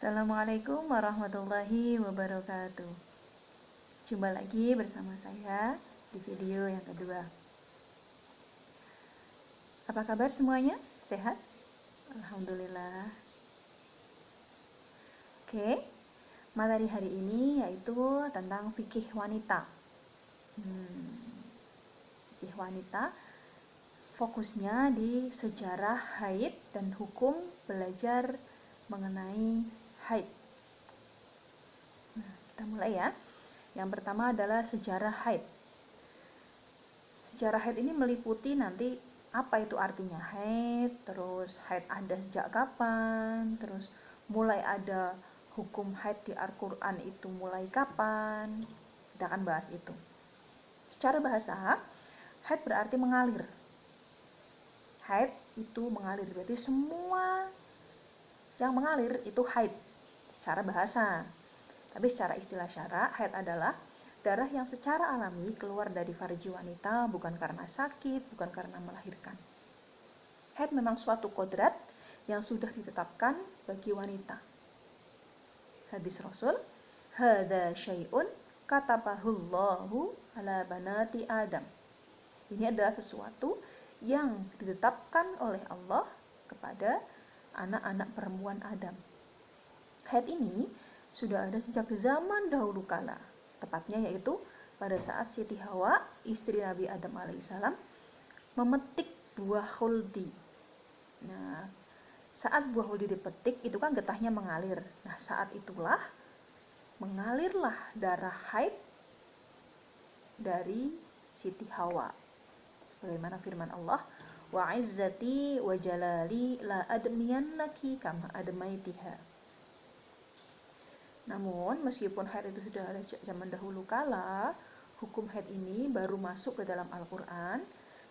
Assalamualaikum warahmatullahi wabarakatuh. Jumpa lagi bersama saya di video yang kedua. Apa kabar semuanya? Sehat? Alhamdulillah. Oke, materi hari ini yaitu tentang fikih wanita. Fikih wanita fokusnya di sejarah haid dan hukum belajar mengenai haid. Kita mulai ya. Yang pertama adalah sejarah haid. Sejarah haid ini meliputi nanti apa itu artinya haid, terus haid ada sejak kapan, terus mulai ada hukum haid di Al-Quran itu mulai kapan. Kita akan bahas itu. Secara bahasa, haid berarti mengalir. Haid itu mengalir, berarti semua yang mengalir itu haid secara bahasa. Tapi secara istilah syara, haid adalah darah yang secara alami keluar dari farji wanita bukan karena sakit, bukan karena melahirkan. Haid memang suatu kodrat yang sudah ditetapkan bagi wanita. Hadis Rasul, hadza syai'un katabahullahu ala banati Adam. Ini adalah sesuatu yang ditetapkan oleh Allah kepada anak-anak perempuan Adam. Haid ini sudah ada sejak zaman dahulu kala, tepatnya yaitu pada saat Siti Hawa, istri Nabi Adam alaihissalam, memetik buah khuldi. Nah, saat buah khuldi dipetik, itu kan getahnya mengalir. Nah, saat itulah mengalirlah darah haid dari Siti Hawa. Sebagaimana firman Allah, wa izzati wa jalali la admiyannaki kama admaitiha. Namun meskipun haid itu sudah ada zaman dahulu kala, hukum haid ini baru masuk ke dalam Al-Quran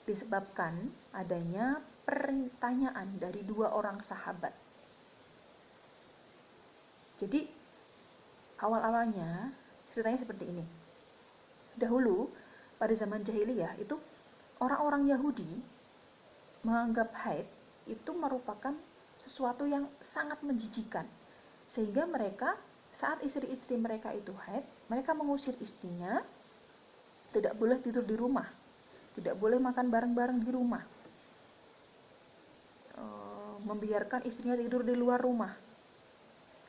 disebabkan adanya pertanyaan dari dua orang sahabat. Jadi awal-awalnya ceritanya seperti ini. Dahulu pada zaman jahiliyah itu orang-orang Yahudi menganggap haid itu merupakan sesuatu yang sangat menjijikan, sehingga mereka saat istri-istri mereka itu haid, mereka mengusir istrinya, tidak boleh tidur di rumah, tidak boleh makan bareng-bareng di rumah, membiarkan istrinya tidur di luar rumah.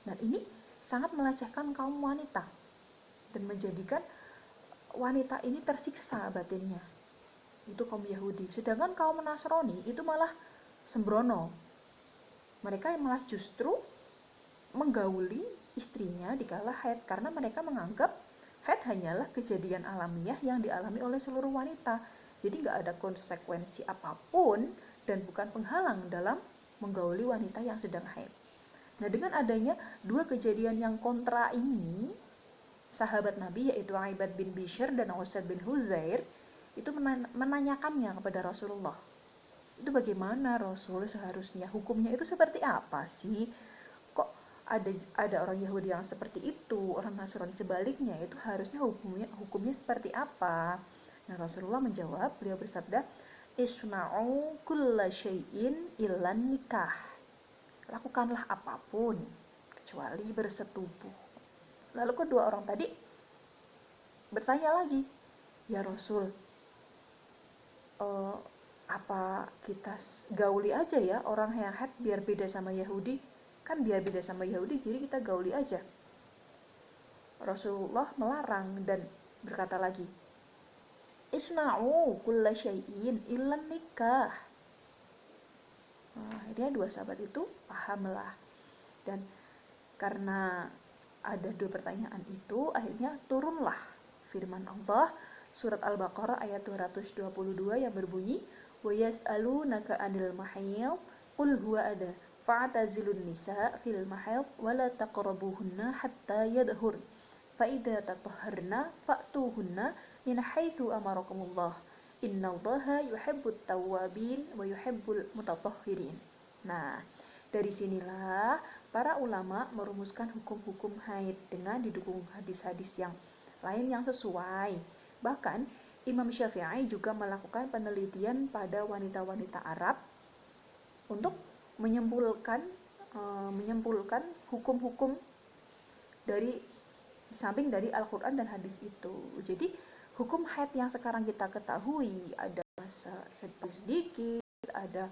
Dan ini sangat melecehkan kaum wanita dan menjadikan wanita ini tersiksa batinnya. Itu kaum Yahudi. Sedangkan kaum Nasrani itu malah sembrono. Mereka malah justru menggauli istrinya dikala haid, karena mereka menganggap haid hanyalah kejadian alamiah yang dialami oleh seluruh wanita. Jadi nggak ada konsekuensi apapun dan bukan penghalang dalam menggauli wanita yang sedang haid. Nah, dengan adanya dua kejadian yang kontra ini, sahabat Nabi yaitu Aibad bin Bishr dan Usaid bin Huzair itu menanyakannya kepada Rasulullah. Itu bagaimana Rasul, seharusnya hukumnya itu seperti apa sih? Kok ada orang Yahudi yang seperti itu, orang Nasrani sebaliknya, itu harusnya hukumnya seperti apa? Nah, Rasulullah menjawab, beliau bersabda, isna'u kulla syai'in illan nikah. Lakukanlah apapun kecuali bersetubuh. Lalu kedua orang tadi bertanya lagi, ya Rasul, apa kita gauli aja ya orang yang haid biar beda sama Yahudi? Kan biar beda sama Yahudi, jadi kita gauli aja. Rasulullah melarang dan berkata lagi, isna'u kulla syai'in illan nikah. Akhirnya dua sahabat itu pahamlah. Dan karena ada dua pertanyaan itu, akhirnya turunlah firman Allah surat Al-Baqarah ayat 222 yang berbunyi, wa yas'alunaka 'anil mahiyid qul huwa adha fa'tazilun nisa fil mahid wa la taqrabuhunna hatta yadhhur fa idza tatahharna fa'tuhunna min haitsu amarakumullah innallaha yuhibbut tawwabin wa yuhibbul mutatahhirin. Nah, dari sinilah para ulama merumuskan hukum-hukum haid dengan didukung hadis-hadis yang lain yang sesuai. Bahkan Imam Syafi'i juga melakukan penelitian pada wanita-wanita Arab untuk menyimpulkan menyimpulkan hukum-hukum dari di samping dari Al-Quran dan hadis itu. Jadi hukum haid yang sekarang kita ketahui ada masa sedikit, ada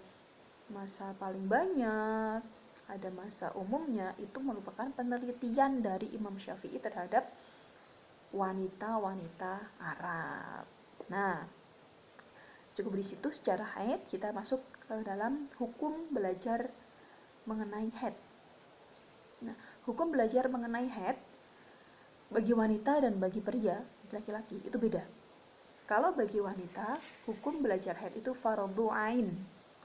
masa paling banyak, ada masa umumnya, itu merupakan penelitian dari Imam Syafi'i terhadap wanita-wanita Arab. Nah, cukup di situ secara haid. Kita masuk ke dalam hukum belajar mengenai haid. Nah, hukum belajar mengenai haid bagi wanita dan bagi pria, laki-laki, itu beda. Kalau bagi wanita, hukum belajar haid itu fardhu ain.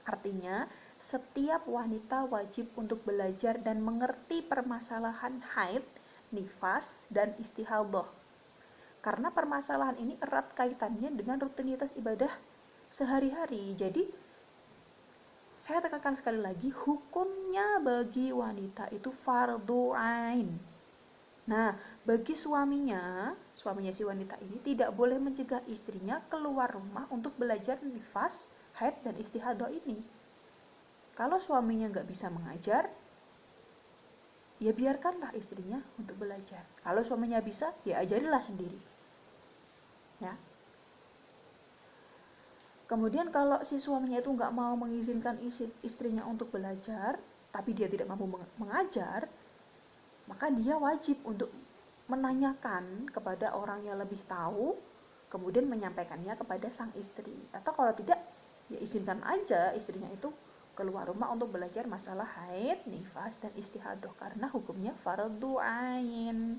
Artinya, setiap wanita wajib untuk belajar dan mengerti permasalahan haid, nifas, dan istihadah. Karena permasalahan ini erat kaitannya dengan rutinitas ibadah sehari-hari. Jadi, saya tekankan sekali lagi, hukumnya bagi wanita itu fardhu ain. Nah, bagi suaminya si wanita ini tidak boleh mencegah istrinya keluar rumah untuk belajar nifas, haid, dan istihadah ini. Kalau suaminya nggak bisa mengajar, ya biarkanlah istrinya untuk belajar. Kalau suaminya bisa, ya ajarilah sendiri. Ya. Kemudian kalau si suaminya itu nggak mau mengizinkan istrinya untuk belajar, tapi dia tidak mampu mengajar, maka dia wajib untuk menanyakan kepada orang yang lebih tahu, kemudian menyampaikannya kepada sang istri. Atau kalau tidak, ya izinkan aja istrinya itu keluar rumah untuk belajar masalah haid, nifas, dan istihadah, karena hukumnya fardhu ain,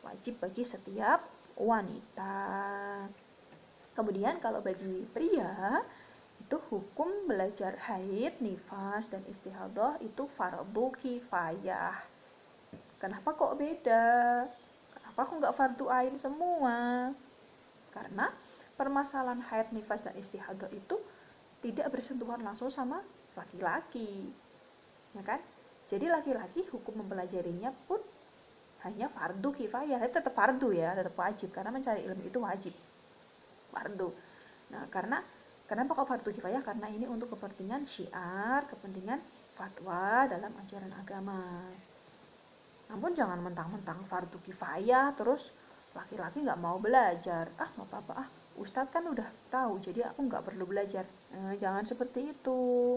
wajib bagi setiap wanita. Kemudian kalau bagi pria, itu hukum belajar haid, nifas, dan istihadah itu fardhu kifayah. Kenapa kok beda? Kenapa kok nggak fardhu ain semua? Karena permasalahan haid, nifas, dan istihadah itu tidak bersentuhan langsung sama laki-laki, ya kan? Jadi laki-laki hukum mempelajarinya pun hanya fardu kifayah, tapi tetap fardu ya, tetap wajib, karena mencari ilmu itu wajib, fardu. Nah, kenapa kok fardu kifayah? Karena ini untuk kepentingan syiar, kepentingan fatwa dalam ajaran agama. Namun jangan mentang-mentang fardu kifayah terus laki-laki nggak mau belajar. Nggak apa-apa, Ustadz kan udah tahu, jadi aku nggak perlu belajar. Jangan seperti itu.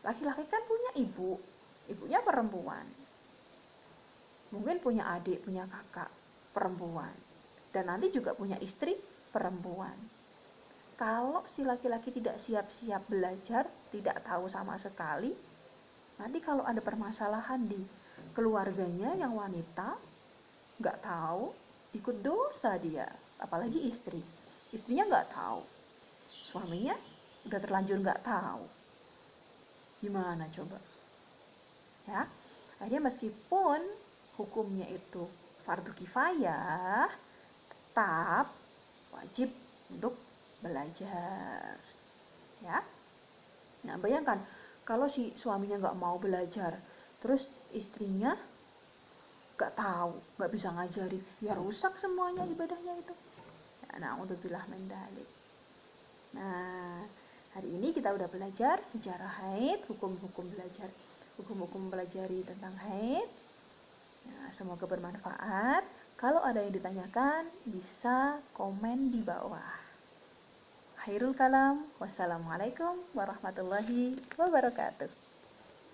Laki-laki kan punya ibunya perempuan. Mungkin punya adik, punya kakak perempuan. Dan nanti juga punya istri perempuan. Kalau si laki-laki tidak siap-siap belajar, tidak tahu sama sekali, nanti kalau ada permasalahan di keluarganya yang wanita, nggak tahu, ikut dosa dia. Apalagi istrinya nggak tahu, suaminya udah terlanjur nggak tahu, gimana coba ya. Akhirnya meskipun hukumnya itu fardu kifayah, tetap wajib untuk belajar ya. Nah, bayangkan kalau si suaminya nggak mau belajar, terus istrinya nggak tahu, nggak bisa ngajarin, ya rusak semuanya ibadahnya itu. Na'udzubillah min dzalik. Nah, hari ini kita udah belajar sejarah haid, hukum-hukum belajari tentang haid. Nah, semoga bermanfaat. Kalau ada yang ditanyakan, bisa komen di bawah. Khairul kalam. Wassalamualaikum warahmatullahi wabarakatuh.